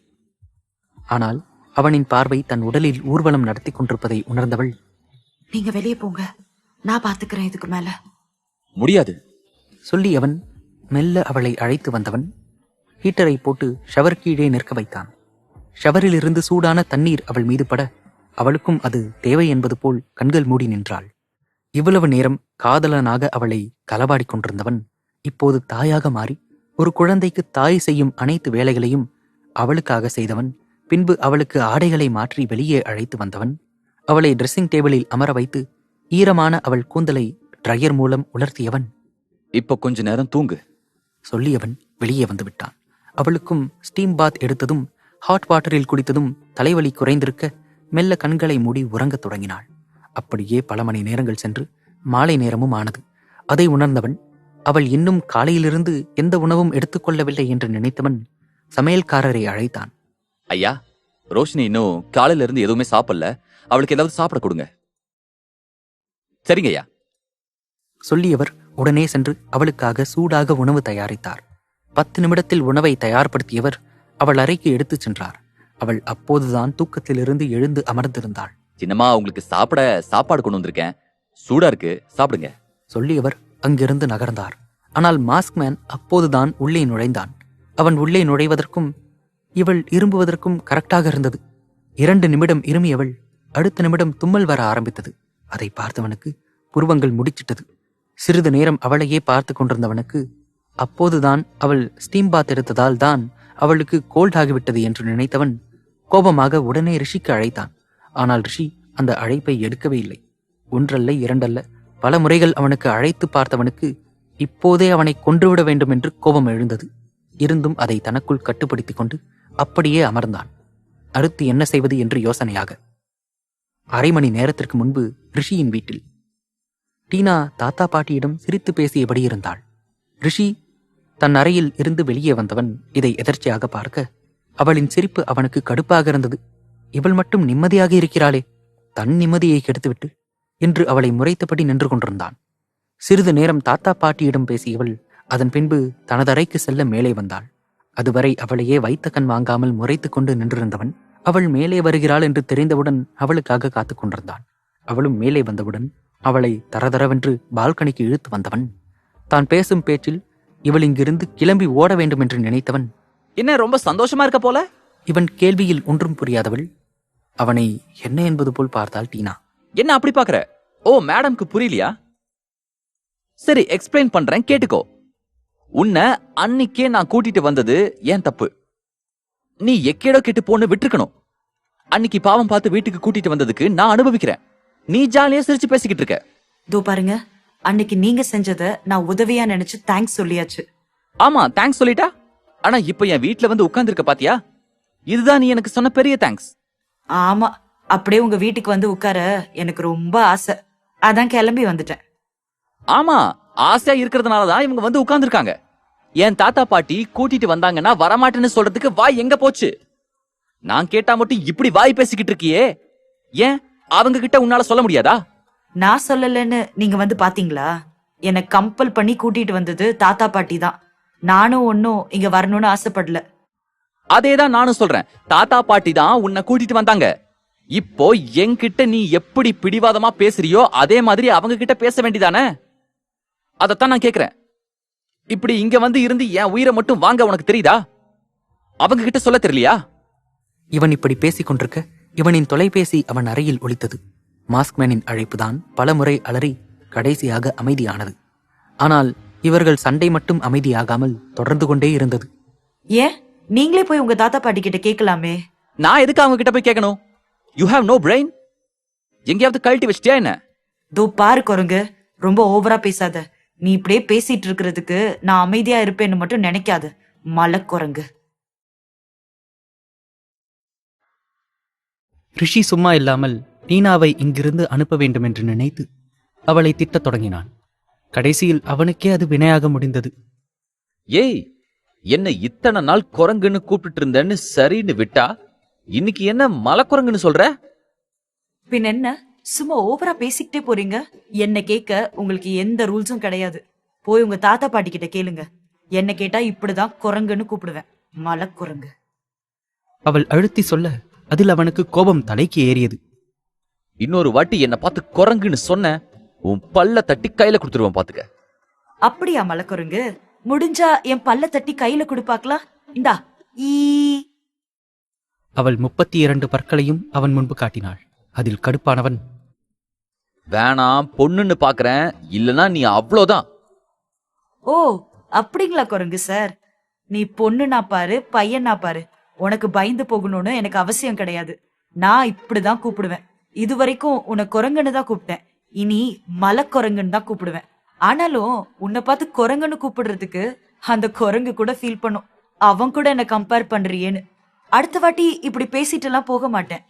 ஆனால் அவனின் பார்வை தன் உடலில் ஊர்வலம் நடத்தி கொண்டிருப்பதை உணர்ந்தவள், நீங்க வெளியே போங்க, நான் பாத்துக்கிறேன் இதுக்கு மேல. முடியாது சொல்லி அவன் மெல்ல அவளை அழைத்து வந்தவன் ஹீட்டரை போட்டு ஷவர் கீழே நிற்க வைத்தான். ஷவரிலிருந்து சூடான தண்ணீர் அவள் மீது பட அவளுக்கும் அது தேவை என்பது போல் கண்கள் மூடி நின்றாள். இவ்வளவு நேரம் காதலனாக அவளை களவாடிக் கொண்டிருந்தவன் இப்போது தாயாக மாறி ஒரு குழந்தைக்கு தாய் செய்யும் அனைத்து வேலைகளையும் அவளுக்காக செய்தவன். பின்பு அவளுக்கு ஆடைகளை மாற்றி வெளியே அழைத்து வந்தவன். அவளை ட்ரெஸ்ஸிங் டேபிளில் அமர வைத்து ஈரமான அவள் கூந்தலை ட்ரையர் மூலம் உலர்த்தியவன். இப்ப கொஞ்ச நேரம் தூங்கு சொல்லியவன் வெளியே வந்து விட்டான். அவளுக்கும் ஸ்டீம் பாத் எடுத்ததும் ஹாட் வாட்டரில் குடித்ததும் தலைவலி குறைந்திருக்க மெல்ல கண்களை மூடி உறங்கத் தொடங்கினாள். அப்படியே பல மணி நேரங்கள் சென்று மாலை நேரமும் ஆனது. அதை உணர்ந்தவன் அவள் இன்னும் காலையிலிருந்து எந்த உணவும் எடுத்துக்கொள்ளவில்லை என்று நினைத்தவன் சமையல்காரரை அழைத்தான். ஐயா, ரோஷினி இன்னும் காலையில இருந்து எதுவுமே சாப்பிடல, அவளுக்கு ஏதாவது சாப்பிட கொடுங்க. சரிங்க ஐயா. சொல்லியவர் உடனே சென்று அவளுக்காக சூடாக உணவு தயாரித்தார். 10 நிமிடத்தில் உணவை தயார்படுத்தியவர் அவள் அறைக்கு எடுத்துச் சென்றார். அவள் அப்போதுதான் தூக்கத்திலிருந்து எழுந்து அமர்ந்திருந்தாள். சின்னம்மா, உங்களுக்கு சாப்பிட சாப்பாடு கொண்டு வந்திருக்கேன், சூடா இருக்கு, சாப்பிடுங்க. சொல்லியவர் அங்கிருந்து நகர்ந்தார். ஆனால் மாஸ்க்மேன் அப்போதுதான் உள்ளே நுழைந்தான். அவன் உள்ளே நுழைவதற்கும் இவள் இரும்புவதற்கும் கரெக்டாக இருந்தது. 2 நிமிடம் இருமியவள் அடுத்த நிமிடம் தும்மல் வர ஆரம்பித்தது. அதை பார்த்தவனுக்கு புருவங்கள் முடிச்சிட்டது. சிறிது நேரம் அவளையே பார்த்து கொண்டிருந்தவனுக்கு அப்போதுதான் அவள் ஸ்டீம் பாத் எடுத்ததால் தான் அவளுக்கு கோல்ட் ஆகிவிட்டது என்று நினைத்தவன் கோபமாக உடனே ரிஷிக்கு அழைத்தான். ஆனால் ரிஷி அந்த அழைப்பை எடுக்கவே இல்லை. ஒன்றல்ல இரண்டல்ல பல முறைகள் அவனுக்கு அழைத்து பார்த்தவனுக்கு இப்போதே அவனை கொன்றுவிட வேண்டும் என்று கோபம் எழுந்தது. இருந்தும் அதை தனக்குள் கட்டுப்படுத்திக் கொண்டு அப்படியே அமர்ந்தான். அடுத்து என்ன செய்வது என்று யோசனையாக. அரை மணி நேரத்திற்கு முன்பு ரிஷியின் வீட்டில் டீனா தாத்தா பாட்டியிடம் சிரித்து பேசியபடி இருந்தாள். ரிஷி தன் அறையில் இருந்து வெளியே வந்தவன் இதை எதர்ச்சியாக பார்க்க அவளின் சிரிப்பு அவனுக்கு கடுப்பாக இருந்தது. இவள் மட்டும் நிம்மதியாக இருக்கிறாளே, தன் நிம்மதியை கெடுத்துவிட்டு என்று அவளை முறைத்தபடி நின்று கொண்டிருந்தான். சிறிது நேரம் தாத்தா பாட்டியிடம் பேசியவள் அதன் பின்பு தனதறைக்கு செல்ல மேலே வந்தாள். அதுவரை அவளையே வைத்த கண் வாங்காமல் முறைத்து கொண்டு நின்றிருந்தவன் அவள் மேலே வருகிறாள் என்று தெரிந்தவுடன் அவளுக்காக காத்து கொண்டிருந்தான். அவளும் மேலே வந்தவுடன் அவளை தரதரவென்று பால்கனிக்கு இழுத்து வந்தவன். தான் பேசும் பேச்சில் இவள் இங்கிருந்து கிளம்பி ஓட வேண்டும் என்று நினைத்தவன், என்ன ரொம்ப சந்தோஷமா இருக்க போல? இவன் கேள்வியில் ஒன்றும் புரியாதவள் அவனை என்ன என்பது போல் பார்த்தாள். டீனா, என்ன அப்படி பாக்குற? ஓ, மேடம்க்கு புரியலையா? சரி, எக்ஸ்பிளைன் பண்றேன், கேட்டுக்கோ. உன்னை அன்னிக்கே நான் கூட்டிட்டு வந்தது ஏன் தப்பு. நீ எக்கேடோ கெட்டு போன்னு விட்டுருக்கணும். அன்னைக்கு பாவம் பார்த்து வீட்டுக்கு கூட்டிட்டு வந்ததுக்கு நான் அனுபவிக்கிறேன். நீ ஜாலியா சிரிச்சு பேசிக்கிட்டு இருக்க. இதோ பாருங்க, அன்னைக்கு நீங்க செஞ்சத நான் உதவியா நினைச்சு தேங்க்ஸ் சொல்லியாச்சு. ஆமா, தேங்க்ஸ் சொல்லிட்டா. ஆனா இப்ப என் வீட்டுல வந்து உட்கார்ந்துருக்க பாத்தியா? இதுதான் நீ எனக்கு சொன்ன பெரிய தேங்க்ஸ். ஆமா, அப்படியே உங்க வீட்டுக்கு வந்து உட்கார எனக்கு ரொம்ப ஆசை. அதான் கிளம்பி வந்துட்டேன். ஆமா, ஆசையா இருக்கிறதுனாலதான் இவங்க வந்து உட்கார்ந்துருக்காங்க. என் தாத்தா பாட்டி கூட்டிட்டு வந்தாங்கன்னா வரமாட்டேன்னு சொல்றதுக்கு வாய் எங்க போச்சு? நான் கேட்டா மட்டும் இப்படி வாய் பேசிக்கிட்டு இருக்கியே, ஏன் அவங்க கிட்ட உன்னால சொல்ல முடியாதா? நான் சொல்லலன்னு நீங்க வந்து பாத்தீங்களா? என்னை கம்பல் பண்ணி கூட்டிட்டு வந்தது தாத்தா பாட்டி தான். நானும் ஒன்னும் இங்க வரணும்னு ஆசைப்படல. அதேதான் நானும் சொல்றேன். தாத்தா பாட்டி தான் உன்னை கூட்டிட்டு வந்தாங்க. இப்போ என்கிட்ட நீ எப்படி பிடிவாதமா பேசுறியோ அதே மாதிரி அவங்க கிட்ட பேச வேண்டியதானே? அதத்தான் நான் கேக்குறேன். இப்படி இங்க வந்து இருந்து என் உயிரை மட்டும் வாங்க உனக்கு தெரியுதா? அவங்க கிட்ட சொல்ல தெரியலையா? இவன் இப்படி பேசிக் கொண்டிருக்க இவனின் தொலைபேசி அவன் அறையில் ஒலித்தது. மாஸ்க்மேனின் அழைப்புதான் பலமுறை அலறி கடைசியாக அமைதியானது. ஆனால் இவர்கள் சண்டை மட்டும் அமைதியாகாமல் தொடர்ந்து கொண்டே இருந்தது. ஏன் நீங்களே போய் உங்க தாத்தா பாட்டி கிட்ட கேட்கலாமே. நான் எதுக்கு அவங்க கிட்ட போய் கேட்கணும்? You have no brain? எங்கேயாவது கழட்டி வச்சிட்டியா என்ன? தோ பாரு குரங்கு, ரொம்ப ஓவரா பேசாத. நீ இப்படியே பேசிட்டு இருக்கிறதுக்கு நான் அமைதியா இருப்பேன்னு மட்டும் நினைக்காத மலக்குரங்கு. ரிஷி சும்மா இல்லாமல் டீனாவை இங்கிருந்து அனுப்ப வேண்டும் என்று நினைத்து அவளை திட்டத் தொடங்கினான். கடைசியில் அவனுக்கே அது வினையாக முடிந்தது. ஏய், என்ன இத்தனை நாள் குரங்குன்னு கூப்பிட்டு இருந்தேன்னு சரின்னு விட்டா இன்னைக்கு என்ன மலக்குரங்குன்னு சொல்ற? பின் என்ன, சும்மா ஓவரா பேசிக்கிட்டே போறீங்க. என்ன கேட்க உங்களுக்கு எந்த ரூல்ஸும் கிடையாது. போய் உங்க தாத்தா பாட்டி கிட்ட கேளுங்க. என்ன கேட்டா இப்படிதான் குரங்குன்னு கூப்பிடுவேன், மலக்குரங்கு. அவள் அழுத்தி சொல்ல அதில் அவனுக்கு கோபம் தலைக்கு ஏறியது. இன்னொரு வாட்டி என்ன பார்த்து குரங்குன்னு சொன்ன உன் பல்ல தட்டி கையில கொடுத்துருவேன் பாத்துக்க. அப்படியா மலக்குரங்கு? முடிஞ்சா என் பல்ல தட்டி கையில கொடுப்பாக்கலாம். இந்தா ஈ. அவள் 32 பற்களையும் அவன் முன்பு காட்டினாள். அதில் கடுப்பானவன், வேணாம், பொண்ணுன்னு பாக்குறேன், இல்லனா நீ அவ்வளோதான். ஓ அப்படிங்களா குரங்கு சார்? நீ பொண்ணுனா பாரு, பையனா பாரு, உனக்கு பயந்து போகணும்னு எனக்கு அவசியம் கிடையாது. நான் இப்படிதான் கூப்பிடுவேன். இதுவரைக்கும் உன்னை குரங்குன்னு தான் கூப்பிட்டேன். இனி மலக்குரங்குன்னு தான் கூப்பிடுவேன். ஆனாலும் உன்னை பார்த்து குரங்குன்னு கூப்பிடுறதுக்கு அந்த குரங்கு கூட ஃபீல் பண்ணும், அவன் கூட என்ன கம்பேர் பண்றியேன்னு. அடுத்த வாட்டி இப்படி பேசிட்டு எல்லாம் போக மாட்டேன்.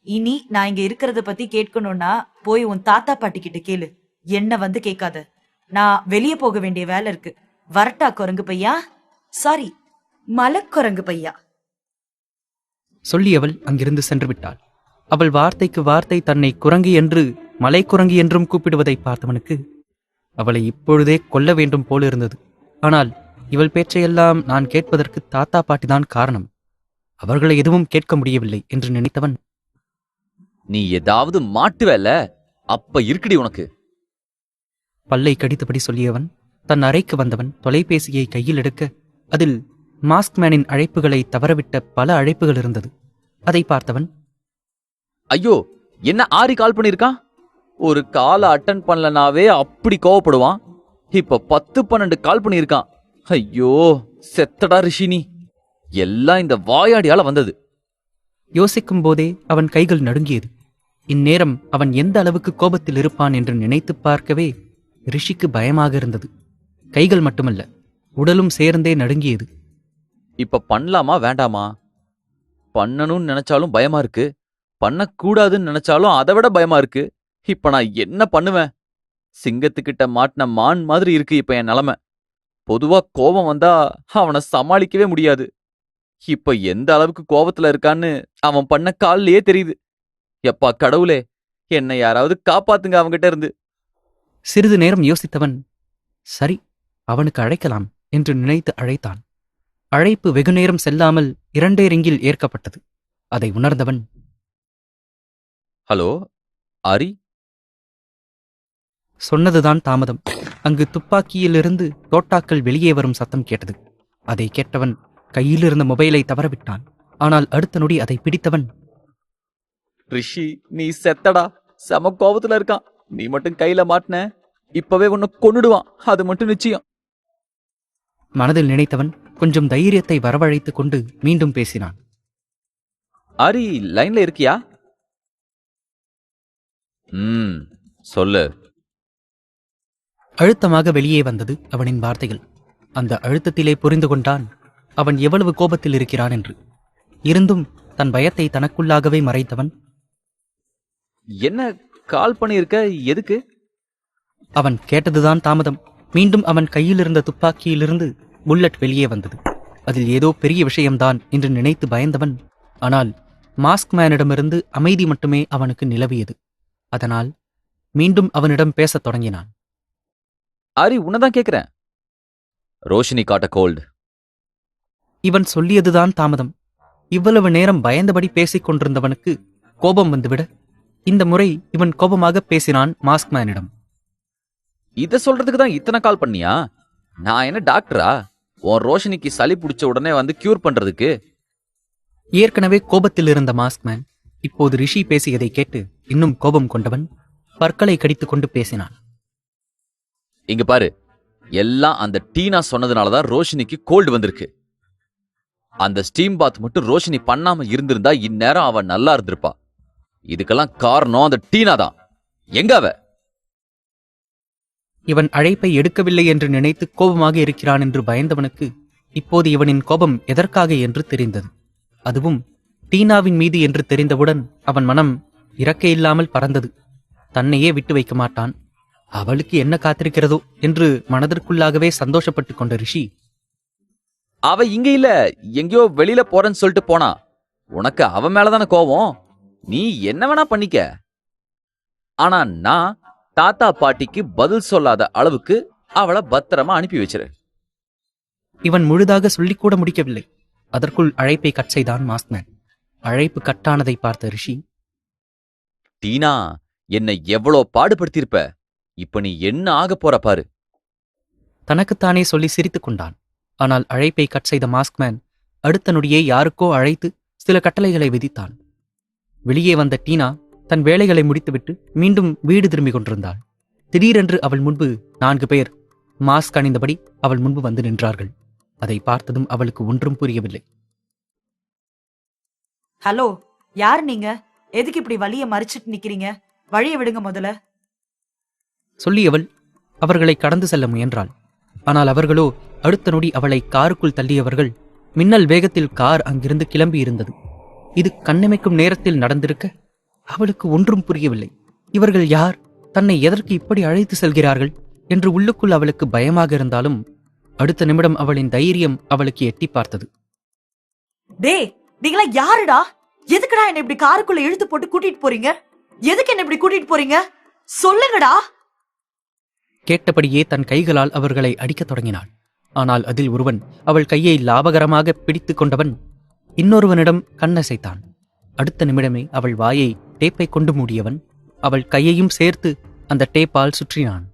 இனி நான் இங்க இருக்கிறத பத்தி கேட்கணும்னா போய் உன் தாத்தா பாட்டி கிட்ட கேளு, என்ன வந்து கேட்காத. நான் வெளியே போக வேண்டிய வேலை இருக்கு. வரட்டா குரங்கு பையா? சாரி, மலக்குரங்கு பையா. சொல்லி அவள் அங்கிருந்து சென்று விட்டாள். அவள் வார்த்தைக்கு வார்த்தை தன்னை குரங்கு என்று மலைக்குரங்கு என்றும் கூப்பிடுவதை பார்த்தவனுக்கு அவளை இப்பொழுதே கொல்ல வேண்டும் போல இருந்தது. ஆனால் இவள் பேச்சையெல்லாம் நான் கேட்பதற்கு தாத்தா பாட்டிதான் காரணம். அவர்களை எதுவும் கேட்க முடியவில்லை என்று நினைத்தவன், நீ ஏதாவது மாட்டுவேல, அப்ப இருக்குடி உனக்கு. பல்லை கடித்தபடி சொல்லியவன் தன் அறைக்கு வந்தவன் தொலைபேசியை கையில் எடுக்க அதில் மாஸ்க்மேனின் அழைப்புகளை தவறவிட்ட பல அழைப்புகள் இருந்தது. அதை பார்த்தவன், ஐயோ, என்ன ஆரி கால் பண்ணிருக்கான்? ஒரு காலை அட்டன் பண்ணலனாவே அப்படி கோவப்படுவான். இப்ப 10-12 கால் பண்ணிருக்கான். ஐயோ செத்தடா ரிஷினி, எல்லாம் இந்த வாயாடியால வந்தது. யோசிக்கும் போதே அவன் கைகள் நடுங்கியது. இந்நேரம் அவன் எந்த அளவுக்கு கோபத்தில் இருப்பான் என்று நினைத்து பார்க்கவே ரிஷிக்கு பயமாக இருந்தது. கைகள் மட்டுமல்ல, உடலும் சேர்ந்தே நடுங்கியது. இப்ப பண்ணலாமா வேண்டாமா? பண்ணணும்னு நினைச்சாலும் பயமா இருக்கு, பண்ணக்கூடாதுன்னு நினைச்சாலும் அதை விட பயமா இருக்கு. இப்ப நான் என்ன பண்ணுவேன்? சிங்கத்துக்கிட்ட மாட்டின மான் மாதிரி இருக்கு இப்ப என் நிலைமை. பொதுவா கோபம் வந்தா அவனை சமாளிக்கவே முடியாது. இப்ப எந்த அளவுக்கு கோபத்துல இருக்கான்னு அவன் பண்ண கால்லயே தெரியுது. எப்பா கடவுளே, என்னை யாராவது காப்பாத்துங்க அவங்கிட்ட இருந்து. சிறிது நேரம் யோசித்தவன், சரி அவனுக்கு அழைக்கலாம் என்று நினைத்து அழைத்தான். அழைப்பு வெகுநேரம் செல்லாமல் 2 ரிங்கில் ஏற்கப்பட்டது. அதை உணர்ந்தவன், ஹலோ ஆரி? சொன்னதுதான் தாமதம். அங்கு துப்பாக்கியிலிருந்து தோட்டாக்கள் வெளியே வரும் சத்தம் கேட்டது. அதை கேட்டவன் கையிலிருந்த மொபைலை தவறவிட்டான். ஆனால் அடுத்த நொடி அதை பிடித்தவன், ரிஷி நீ செத்தடா, செம கோபத்துல இருக்கான். நீ மட்டும் கையில மாட்டின இப்பவே உன்னை கொன்னுடுவான், அது மட்டும் நிச்சயம். மனதில் நினைத்தவன் கொஞ்சம் தைரியத்தை வரவழைத்துக் கொண்டு மீண்டும் பேசினான். ஆரி லைன்ல இருக்கியா? சொல்லு. அழுத்தமாக வெளியே வந்தது அவனின் வார்த்தைகள். அந்த அழுத்தத்திலே புரிந்து கொண்டான் அவன் எவ்வளவு கோபத்தில் இருக்கிறான் என்று. இருந்தும் தன் பயத்தை தனக்குள்ளாகவே மறைத்தவன், என்ன கால் பண்ணியிருக்க? எதுக்கு? அவன் கேட்டதுதான் தாமதம். மீண்டும் அவன் கையில் இருந்த துப்பாக்கியிலிருந்து புல்லட் வெளியே வந்தது. அதில் ஏதோ பெரிய விஷயம்தான் என்று நினைத்து பயந்தவன், ஆனால் மாஸ்க் மேனிடமிருந்து அமைதி மட்டுமே அவனுக்கு நிலவியது. அதனால் மீண்டும் அவனிடம் பேசத் தொடங்கினான். ஆரி, உன்னதான் கேக்குறேன். ரோஷினி காட்ட கோல்டு. இவன் சொல்லியதுதான் தாமதம். இவ்வளவு நேரம் பயந்தபடி பேசிக் கொண்டிருந்தவனுக்கு கோபம் வந்துவிட, இந்த முறை இவன் கோபமாக பேசினான் மாஸ்க் மேனிடம். இத சொல்றதுக்கு தான் இத்தனை கால் பண்ணியா? நான் என்ன டாக்டரா? உன் ரோஷினிக்கு சளி பிடிச்ச உடனே வந்து கியூர் பண்றதுக்கு? ஏற்கனவே கோபத்தில் இருந்த மாஸ்க்மேன் இப்போது ரிஷி பேசியதை கேட்டு இன்னும் கோபம் கொண்டவன் பற்களை கடித்துக் கொண்டு பேசினான். இங்க பாரு, எல்லாம் அந்த டீனா சொன்னதுனாலதான் ரோஷினிக்கு கோல்டு வந்திருக்கு. அந்த ஸ்டீம் பாத் மட்டும் ரோஷினி பண்ணாம இருந்திருந்தா இந்நேரம் அவன் நல்லா இருந்திருப்பா. இதுக்கெல்லாம் காரணம் அந்த டீனா தான். எங்க அவ? இவன் அழைப்பை எடுக்கவில்லை என்று நினைத்து கோபமாக இருக்கிறான் என்று பயந்தவனுக்கு இப்போது இவனின் கோபம் எதற்காக என்று தெரிந்தது. அதுவும் டீனாவின் மீது என்று தெரிந்தவுடன் அவன் மனம் இறக்கையில்லாமல் பறந்தது. தன்னையே விட்டு வைக்க மாட்டான், அவளுக்கு என்ன காத்திருக்கிறதோ என்று மனதிற்குள்ளாகவே சந்தோஷப்பட்டுக் கொண்ட ரிஷி, அவ இங்க இல்ல, எங்கேயோ வெளியில போறேன்னு சொல்லிட்டு போனா. உனக்கு அவ மேலதான கோவம். நீ என்ன வேணா பண்ணிக்க. ஆனா நான் தாத்தா பாட்டிக்கு பதில் சொல்லாத அளவுக்கு அவளை பத்திரமா அனுப்பி வச்சிரு. இவன் முழுதாக சொல்லிக்கூட முடிக்கவில்லை. அதற்குள் அழைப்பை கட் செய்தான் மாஸ்க்மேன். அழைப்பு கட்டானதை பார்த்த ரிஷி, டீனா, என்னை எவ்வளோ பாடுபடுத்தியிருப்ப. இப்ப நீ என்ன ஆக போற பாரு. தனக்குத்தானே சொல்லி சிரித்துக் கொண்டான். ஆனால் அழைப்பை கட் செய்த மாஸ்க்மேன் அடுத்த நொடியே யாருக்கோ அழைத்து சில கட்டளைகளை விதித்தான். வெளியே வந்த டீனா தன் வேலைகளை முடித்துவிட்டு மீண்டும் வீடு திரும்பிக் கொண்டிருந்தாள். திடீரென்று அவள் முன்பு 4 பேர் மாஸ்க் அணிந்தபடி அவள் முன்பு வந்து நின்றார்கள். அதை பார்த்ததும் அவளுக்கு ஒன்றும் புரியவில்லை. ஹலோ, யார் நீங்க? எதுக்கு இப்படி வழிய மறிச்சிட்டு நிக்கிறீங்க? வழிய விடுங்க முதல்ல. சொல்லியவள் அவர்களை கடந்து செல்ல முயன்றாள். ஆனால் அவர்களோ அடுத்த நொடி அவளை காருக்குள் தள்ளியவர்கள். மின்னல் வேகத்தில் கார் அங்கிருந்து கிளம்பி இருந்தது. இது கண்ணிமைக்கும் நேரத்தில் நடந்திருக்க அவளுக்கு ஒன்றும் புரியவில்லை. இவர்கள் யார்? தன்னை எதற்கு இப்படி அழைத்து செல்கிறார்கள் என்று உள்ளுக்குள் அவளுக்கு பயமாக இருந்தாலும் அடுத்த நிமிடம் அவளின் தைரியம் அவளுக்கு எட்டி பார்த்தது. டே, நீங்களா யாருடா? எதுக்குடா என்ன இப்படி காருக்குள்ள இழுத்து போட்டு கூட்டிட்டு போறீங்க? எதுக்கு என்ன இப்படி கூட்டிட்டு போறீங்க? சொல்லுங்கடா. கேட்டபடியே தன் கைகளால் அவர்களை அடிக்கத் தொடங்கினாள். ஆனால் அதில் ஒருவன் அவள் கையை லாபகரமாக பிடித்துக் கொண்டவன் இன்னொருவனிடம் கண்ணசைத்தான். அடுத்த நிமிடமே அவள் வாயை டேப்பை கொண்டு மூடியவன் அவள் கையையும் சேர்த்து அந்த டேப்பால் சுற்றினான்.